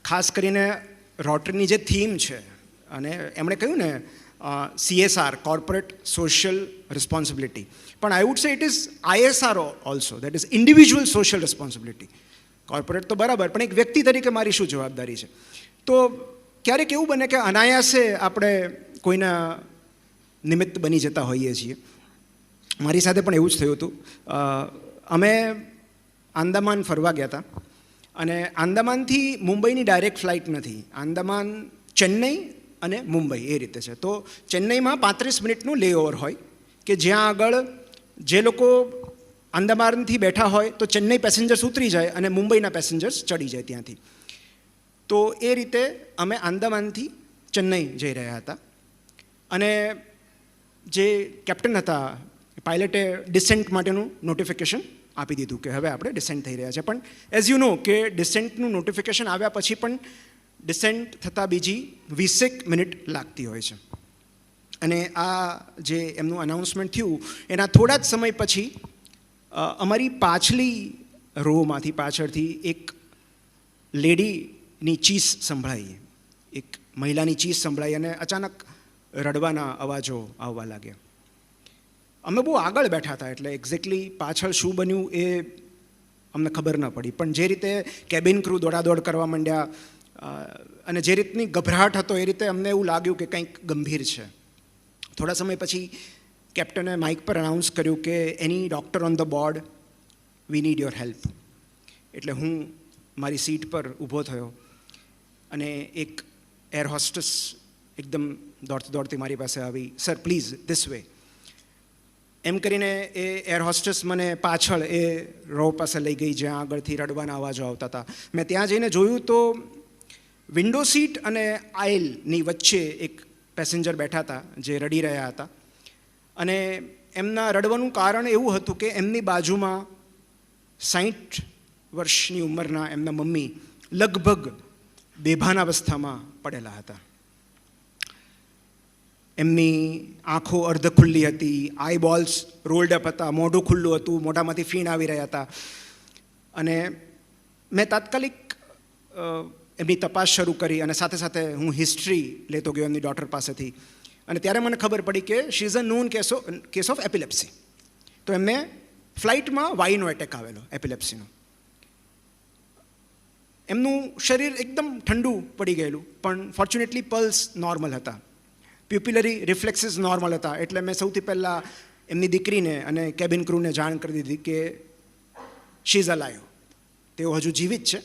ખાસ કરીને રોટરીની જે થીમ છે, અને એમણે કહ્યું ને CSR, કોર્પોરેટ સોશિયલ રિસ્પોન્સિબિલિટી, પણ I would say it is ISR also, that is individual social responsibility. Corporate તો બરાબર, પણ એક વ્યક્તિ તરીકે મારી શું જવાબદારી છે. તો ક્યારેક એવું બને કે અનાયાસે આપણે કોઈના નિમિત્ત બની જતા હોઈએ છીએ. મારી સાથે પણ એવું જ થયું હતું. અમે આંદામાન ફરવા ગયા હતા, અને આંદામાનથી મુંબઈની ડાયરેક્ટ ફ્લાઇટ નથી. આંદામાન ચેન્નઈ અને મુંબઈ એ રીતે છે. તો ચેન્નઈમાં 35 મિનિટનું લેઓવર હોય, કે જ્યાં આગળ જે લોકો આંદામાનથી બેઠા હોય તો ચેન્નઈ પેસેન્જર્સ ઉતરી જાય અને મુંબઈના પેસેન્જર્સ ચડી જાય ત્યાંથી. તો એ રીતે અમે આંદામાનથી ચેન્નઈ જઈ રહ્યા હતા, અને જે કેપ્ટન હતા, પાયલટે ડિસેન્ટ માટેનું નોટિફિકેશન આપી દીધું કે હવે આપણે ડિસેન્ટ થઈ રહ્યા છે. પણ એઝ યુ નો કે ડિસેન્ટનું નોટિફિકેશન આવ્યા પછી પણ ડિસેન્ટ થતાં બીજી 20 મિનિટ લાગતી હોય છે. અને આ જે એમનું અનાઉન્સમેન્ટ થયું એના થોડા જ સમય પછી અમારી પાછલી રોમાંથી પાછળથી એક લેડીની ચીસ સંભળાઈ, એક મહિલાની ચીસ સંભળાઈ, અને અચાનક રડવાના અવાજો આવવા લાગ્યા. અમે બહુ આગળ બેઠા હતા, એટલે એક્ઝેક્ટલી પાછળ શું બન્યું એ અમને ખબર ન પડી. પણ જે રીતે કેબિન ક્રૂ દોડાદોડ કરવા માંડ્યા, અને જે રીતની ગભરાટ હતો એ રીતે અમને એવું લાગ્યું કે કંઈક ગંભીર છે. થોડા સમય પછી કેપ્ટને માઇક પર અનાઉન્સ કર્યું કે any doctor on the board, we need your help. એટલે હું મારી સીટ પર ઊભો થયો, અને એક એર હોસ્ટેસ એકદમ દોડતી દોડતી મારી પાસે આવી, સર પ્લીઝ ધીસ વે. એમ કરીને એ એર હોસ્ટેસ મને પાછળ એ રો પાસે લઈ ગઈ જ્યાં આગળથી રડવાના અવાજો આવતા હતા. મેં ત્યાં જઈને જોયું તો વિન્ડો સીટ અને આઇલની વચ્ચે એક પેસેન્જર બેઠા હતા જે રડી રહ્યા હતા, અને એમના રડવાનું કારણ એવું હતું કે એમની બાજુમાં 60 વર્ષની ઉંમરના એમના મમ્મી લગભગ બેભાન અવસ્થામાં પડેલા હતા. એમની આંખો અર્ધ ખુલ્લી હતી, આઈ બોલ્સ રોલ્ડ અપ હતા, મોઢું ખુલ્લું હતું, મોઢામાંથી ફીણ આવી રહ્યા હતા. અને મેં તાત્કાલિક એમની તપાસ શરૂ કરી, અને સાથે સાથે હું હિસ્ટ્રી લેતો ગયો એમની ડોટર પાસેથી. અને ત્યારે મને ખબર પડી કે she is a known case of epilepsy. તો એમને ફ્લાઇટમાં વાઈનો એટેક આવેલો, એપિલેપ્સીનો. એમનું શરીર એકદમ ઠંડુ પડી ગયેલું, પણ ફોર્ચ્યુનેટલી પલ્સ નોર્મલ હતા, પ્યુપિલરી રિફ્લેક્સીસ નોર્મલ હતા. એટલે મેં સૌથી પહેલાં એમની દીકરીને અને કેબિન ક્રૂને જાણ કરી દીધી કે શી ઇઝ અલાઇવ, તેઓ હજુ જીવિત છે.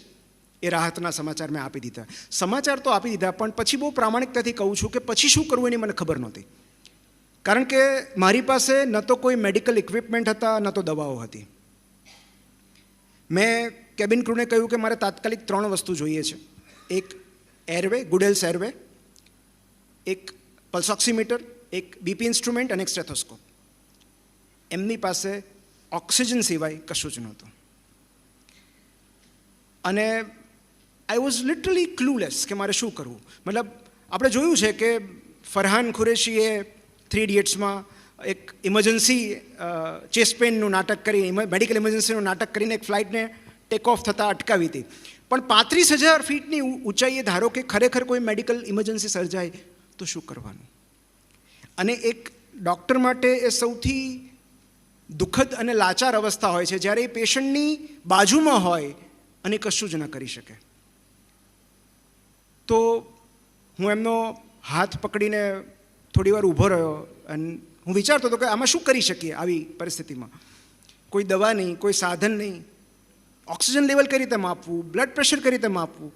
એ રાહતના સમાચાર મેં આપી દીધા. સમાચાર તો આપી દીધા, પણ પછી બહુ પ્રામાણિકતાથી કહું છું કે પછી શું કરવું એની મને ખબર નહોતી. કારણ કે મારી પાસે ન તો કોઈ મેડિકલ ઇક્વિપમેન્ટ હતા, ન તો દવાઓ હતી. મેં કેબિન ક્રૂને કહ્યું કે મારે તાત્કાલિક 3 વસ્તુ જોઈએ છે. એક એરવે, ગુડેલ્સ એરવે, એક પલ્સ ઓક્સીમીટર, એક બીપી ઇન્સ્ટ્રુમેન્ટ અને એક સ્ટેથોસ્કોપ. એમની પાસે ઓક્સિજન સિવાય કશું જ નહોતું. અને આઈ વોઝ લિટરલી ક્લૂલેસ કે મારે શું કરવું. મતલબ આપણે જોયું છે કે ફરહાન કુરેશીએ 3 ઇડિયટ્સમાં એક ઇમરજન્સી ચેસ્ટ પેનનું નાટક કરી, મેડિકલ ઇમરજન્સીનું નાટક કરીને એક ફ્લાઇટને ટેક ઓફ થતાં અટકાવી હતી. પણ 35,000 ફીટની ઊંચાઈએ ધારો કે ખરેખર કોઈ મેડિકલ ઇમરજન્સી સર્જાય તો શું કરવાનું. અને એક ડૉક્ટર માટે એ સૌથી દુઃખદ અને લાચાર અવસ્થા હોય છે જ્યારે એ પેશન્ટની બાજુમાં હોય અને કશું જ ન કરી શકે. તો હું એમનો હાથ પકડીને થોડી વાર ઊભો રહ્યો, અને હું વિચારતો હતો કે આમાં શું કરી શકીએ આવી પરિસ્થિતિમાં. કોઈ દવા નહીં, કોઈ સાધન નહીં, ઓક્સિજન લેવલ કઈ રીતે માપવું, બ્લડ પ્રેશર કઈ રીતે માપવું,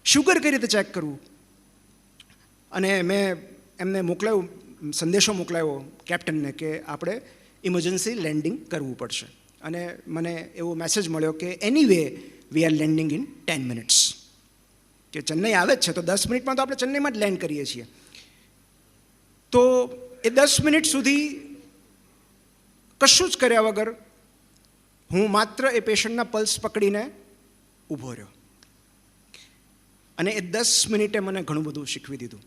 શુગર કઈ રીતે ચેક કરવું. અને મેં એમને સંદેશો મોકલાવ્યો કેપ્ટનને કે આપણે ઇમરજન્સી લેન્ડિંગ કરવું પડશે. અને મને એવો મેસેજ મળ્યો કે anyway we are landing in 10 minutes. કે ચેન્નઈ આવે જ છે તો 10 મિનિટમાં તો આપણે ચેન્નઈમાં જ લેન્ડ કરીએ છીએ. તો એ 10 મિનિટ સુધી કશું જ કર્યા વગર હું માત્ર એ પેશન્ટના પલ્સ પકડીને ઊભો રહ્યો. અને એ 10 મિનિટે મને ઘણું બધું શીખવી દીધું.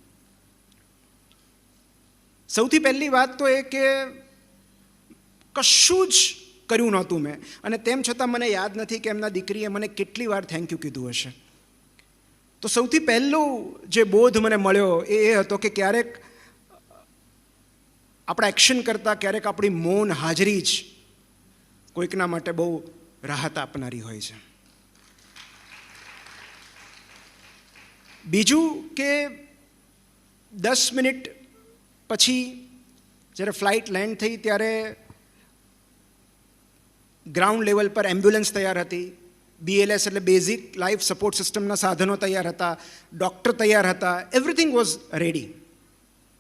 સૌથી પહેલી વાત તો એ કે કશું જ કર્યું નહોતું મેં, અને તેમ છતાં મને યાદ નથી કે એમના દીકરીએ મને કેટલી વાર થેન્ક યુ કીધું હશે. તો સૌથી પહેલો જે બોધ મને મળ્યો એ હતો કે ક્યારેક આપણા એક્શન કરતાં ક્યારેક આપણી મૌન હાજરી જ કોઈકના માટે બહુ રાહત આપનારી હોય છે. બીજું કે 10 મિનિટ પછી જ્યારે ફ્લાઇટ લેન્ડ થઈ ત્યારે ગ્રાઉન્ડ લેવલ પર એમ્બ્યુલન્સ તૈયાર હતી, BLS એટલે બેઝિક લાઈફ સપોર્ટ સિસ્ટમના સાધનો તૈયાર હતા, ડૉક્ટર તૈયાર હતા, એવરીથિંગ વોઝ રેડી,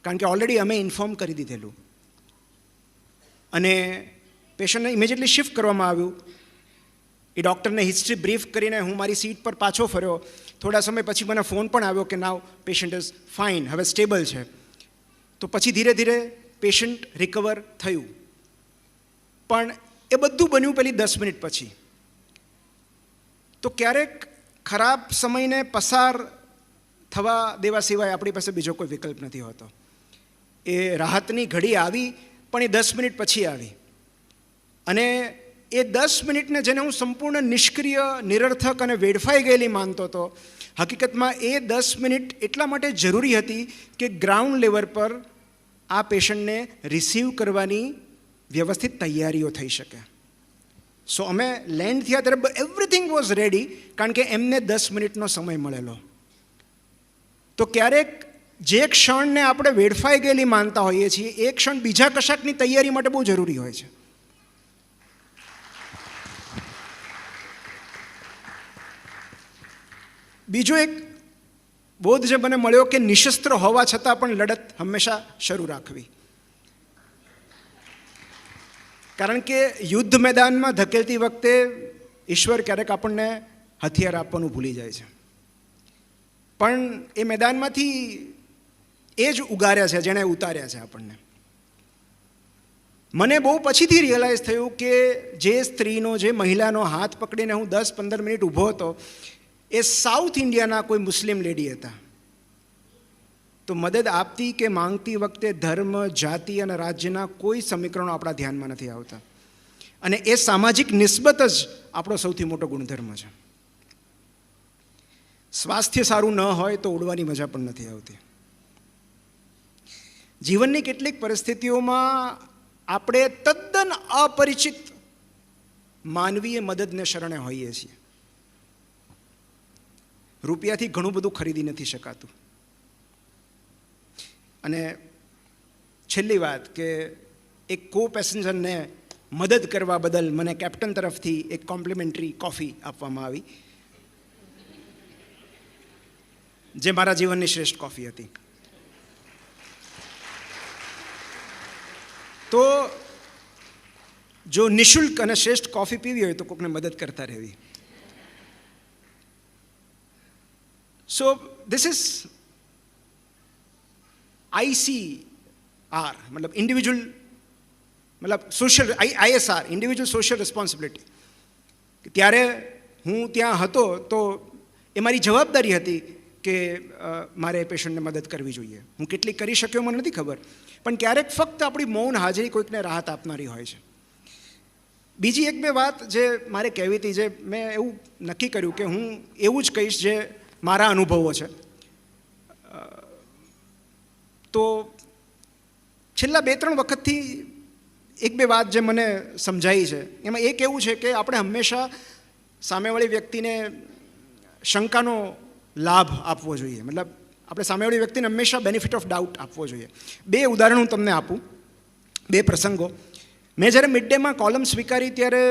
કારણ કે ઓલરેડી અમે ઇન્ફોર્મ કરી દીધેલું. અને પેશન્ટને ઇમિડિયેટલી શિફ્ટ કરવામાં આવ્યું. એ ડૉક્ટરને હિસ્ટ્રી બ્રીફ કરીને હું મારી સીટ પર પાછો ફર્યો. થોડા સમય પછી મને ફોન પણ આવ્યો કે નાવ પેશન્ટ ઇઝ ફાઇન, હવે સ્ટેબલ છે. તો પછી ધીરે ધીરે પેશન્ટ રિકવર થયું. પણ એ બધું બન્યું પેલી 10 મિનિટ પછી. તો ક્યારેક ખરાબ સમયને પસાર થવા દેવા સિવાય આપણી પાસે બીજો કોઈ વિકલ્પ નથી હોતો. એ રાહતની ઘડી આવી, પણ એ 10 મિનિટ પછી આવી. અને એ 10 મિનિટને જેને હું સંપૂર્ણ નિષ્ક્રિય, નિરર્થક અને વેડફાઈ ગયેલી માનતો હતો, હકીકતમાં એ 10 મિનિટ એટલા માટે જરૂરી હતી કે ગ્રાઉન્ડ લેવલ પર આ પેશન્ટને રિસીવ કરવાની વ્યવસ્થિત તૈયારીઓ થઈ શકે. સો અમે લેન્ડ થયા ત્યારે એવરીથિંગ વોઝ રેડી, કારણ કે એમને 10 મિનિટનો સમય મળેલો. તો ક્યારેક જે ક્ષણને આપણે વેડફાઈ ગયેલી માનતા હોઈએ છીએ, એ ક્ષણ બીજા કશાકની તૈયારી માટે બહુ જરૂરી હોય છે. બીજો એક બોધ જે મને મળ્યો કે નિશસ્ત્ર હોવા છતાં પણ લડત હંમેશા શરૂ રાખવી. કારણ કે યુદ્ધ મેદાનમાં ધકેલતી વખતે ઈશ્વર ક્યારેક આપણને હથિયાર આપવાનું ભૂલી જાય છે, પણ એ મેદાનમાંથી એ જ ઉગાર્યા છે જેણે ઉતાર્યા છે આપણને. મને બહુ પછીથી રિયલાઇઝ થયું કે જે સ્ત્રીનો, જે મહિલાનો હાથ પકડીને હું 10-15 મિનિટ ઊભો હતો, એ સાઉથ ઇન્ડિયાના કોઈ મુસ્લિમ લેડી હતા. તો મદદ આપતી કે માંગતી વખતે ધર્મ, જાતિ અને રાજ્યના કોઈ સમીકરણો આપણા ધ્યાનમાં નથી આવતા. અને એ સામાજિક નિસ્બત જ આપણો સૌથી મોટો ગુણધર્મ છે. સ્વાસ્થ્ય સારું ન હોય તો ઉડવાની મજા પણ નથી આવતી. જીવનની કેટલીક પરિસ્થિતિઓમાં આપણે તદ્દન અપરિચિત માનવીય મદદને શરણે હોઈએ છીએ. રૂપિયાથી ઘણું બધું ખરીદી નથી શકાતું. અને છેલ્લી વાત કે એક કો પેસેન્જરને મદદ કરવા બદલ મને કેપ્ટન તરફથી એક કોમ્પ્લિમેન્ટરી કોફી આપવામાં આવી, જે મારા જીવનની શ્રેષ્ઠ કોફી હતી. તો જો નિઃશુલ્ક અને શ્રેષ્ઠ કોફી પીવી હોય તો કોઈકને મદદ કરતા રહેવી. સો ધીસ ઇઝ ICR, મતલબ ઇન્ડિવિજ્યુઅલ, મતલબ social, ISR, individual social responsibility. ત્યારે હું ત્યાં હતો તો એ મારી જવાબદારી હતી કે મારે પેશન્ટને મદદ કરવી જોઈએ. હું કેટલી કરી શક્યો મને નથી ખબર, પણ ક્યારેક ફક્ત આપણી મૌન હાજરી કોઈકને રાહત આપનારી હોય છે. બીજી એક બે વાત જે મારે કહેવી હતી, જે મેં એવું નક્કી કર્યું કે હું એવું જ કહીશ જે મારા અનુભવો છે. તો છેલ્લા 2-3 વખતથી એક બે વાત જે મને સમજાઈ છે, એમાં એક એવું છે કે આપણે હંમેશા સામેવાળી વ્યક્તિને શંકાનો લાભ આપવો જોઈએ. મતલબ આપણે સામેવાળી વ્યક્તિને હંમેશા બેનિફિટ ઓફ ડાઉટ આપવો જોઈએ. 2 ઉદાહરણ હું તમને આપું, 2 પ્રસંગો. મેં જ્યારે મિડ ડેમાં કોલમ સ્વીકારી ત્યારે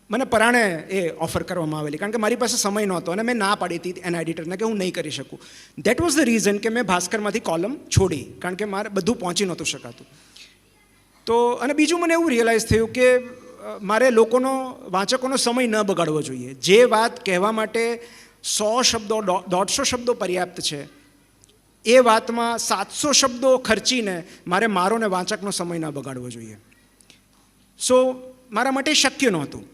મને પરાણે એ ઓફર કરવામાં આવેલી, કારણ કે મારી પાસે સમય નહોતો અને મેં ના પાડી હતી એના એડિટરને કે હું નહીં કરી શકું. દેટ વોઝ ધ રીઝન કે મેં ભાસ્કરમાંથી કોલમ છોડી, કારણ કે મારે બધું પહોંચી નહોતું શકાતું. તો અને બીજું મને એવું રિયલાઇઝ થયું કે મારે લોકોનો, વાંચકોનો સમય ન બગાડવો જોઈએ. જે વાત કહેવા માટે 100 શબ્દો, 150 શબ્દો પર્યાપ્ત છે, એ વાતમાં 700 શબ્દો ખર્ચીને મારે મારો ને વાંચકનો સમય ન બગાડવો જોઈએ. સો મારા માટે શક્ય નહોતું.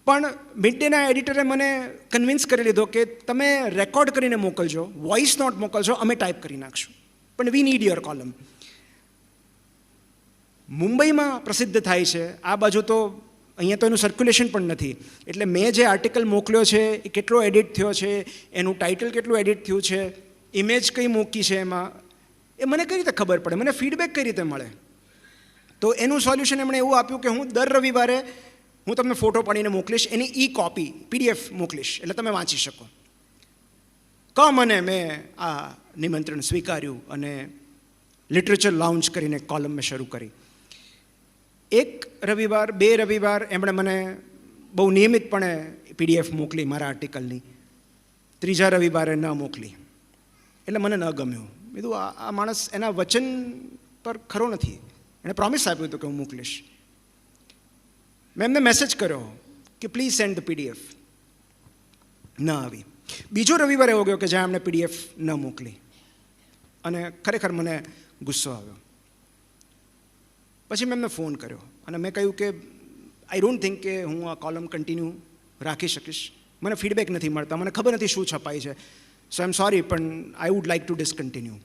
પણ મિડ ડેના એડિટરે મને કન્વિન્સ કરી લીધો કે તમે રેકોર્ડ કરીને મોકલજો, વોઇસ નોટ મોકલજો, અમે ટાઈપ કરી નાખશું, પણ વી નીડ યોર કોલમ. મુંબઈમાં પ્રસિદ્ધ થાય છે, આ બાજુ તો અહીંયા તો એનું સર્ક્યુલેશન પણ નથી. એટલે મેં જે આર્ટિકલ મોકલ્યો છે એ કેટલો એડિટ થયો છે, એનું ટાઇટલ કેટલું એડિટ થયું છે, ઇમેજ કઈ મૂકી છે એમાં, એ મને કઈ રીતે ખબર પડે, મને ફીડબેક કઈ રીતે મળે? તો એનું સોલ્યુશન એમણે એવું આપ્યું કે હું દર રવિવારે હું તમને ફોટો પાડીને મોકલીશ, એની ઈ કોપી PDF મોકલીશ, એટલે તમે વાંચી શકો. મને મેં આ નિમંત્રણ સ્વીકાર્યું અને લિટરેચર લાઉન્જ કરીને કોલમ મેં શરૂ કરી. 1 રવિવાર 2 રવિવાર એમણે મને બહુ નિયમિતપણે PDF મોકલી મારા આર્ટિકલની. 3જા રવિવારે ન મોકલી, એટલે મને ન ગમ્યું. કીધું આ માણસ એના વચન પર ખરો નથી, એણે પ્રોમિસ આપ્યું હતું કે હું મોકલીશ. મેં એમને મેસેજ કર્યો કે પ્લીઝ સેન્ડ ધ PDF. ન આવી. બીજો રવિવાર એવો ગયો કે જ્યાં એમણે PDF ન મોકલી અને ખરેખર મને ગુસ્સો આવ્યો. પછી મેં એમને ફોન કર્યો અને મેં કહ્યું કે આઈ ડોન્ટ થિંક કે હું આ કોલમ કન્ટિન્યુ રાખી શકીશ, મને ફીડબેક નથી મળતા, મને ખબર નથી શું છપાય છે, સો આઈ એમ સોરી, પણ I would like to discontinue.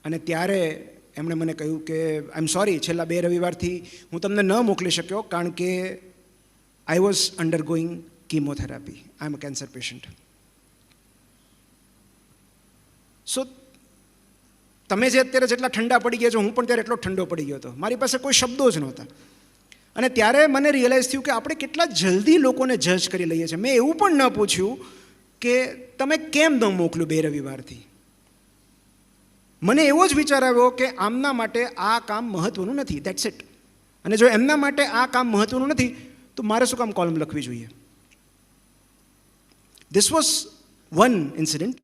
અને ત્યારે એમણે મને કહ્યું કે આઈ એમ સોરી, છેલ્લા 2 રવિવારથી હું તમને ન મોકલી શક્યો કારણ કે I was undergoing chemotherapy, I am a cancer patient. So તમે જે અત્યારે જેટલા ઠંડા પડી ગયા છો, હું પણ ત્યારે એટલો ઠંડો પડી ગયો હતો, મારી પાસે કોઈ શબ્દો જ નહોતા. અને ત્યારે મને રિયલાઇઝ થયું કે આપણે કેટલા જલ્દી લોકોને જજ કરી લઈએ છીએ. મેં એવું પણ ન પૂછ્યું કે તમે કેમ ન મોકલ્યું 2 રવિવારથી. મને એવો જ વિચાર આવ્યો કે આમના માટે આ કામ મહત્વનું નથી, દેટ્સ ઇટ. અને જો એમના માટે આ કામ મહત્વનું નથી તો મારે શું કામ કોલમ લખવી જોઈએ? This was one incident.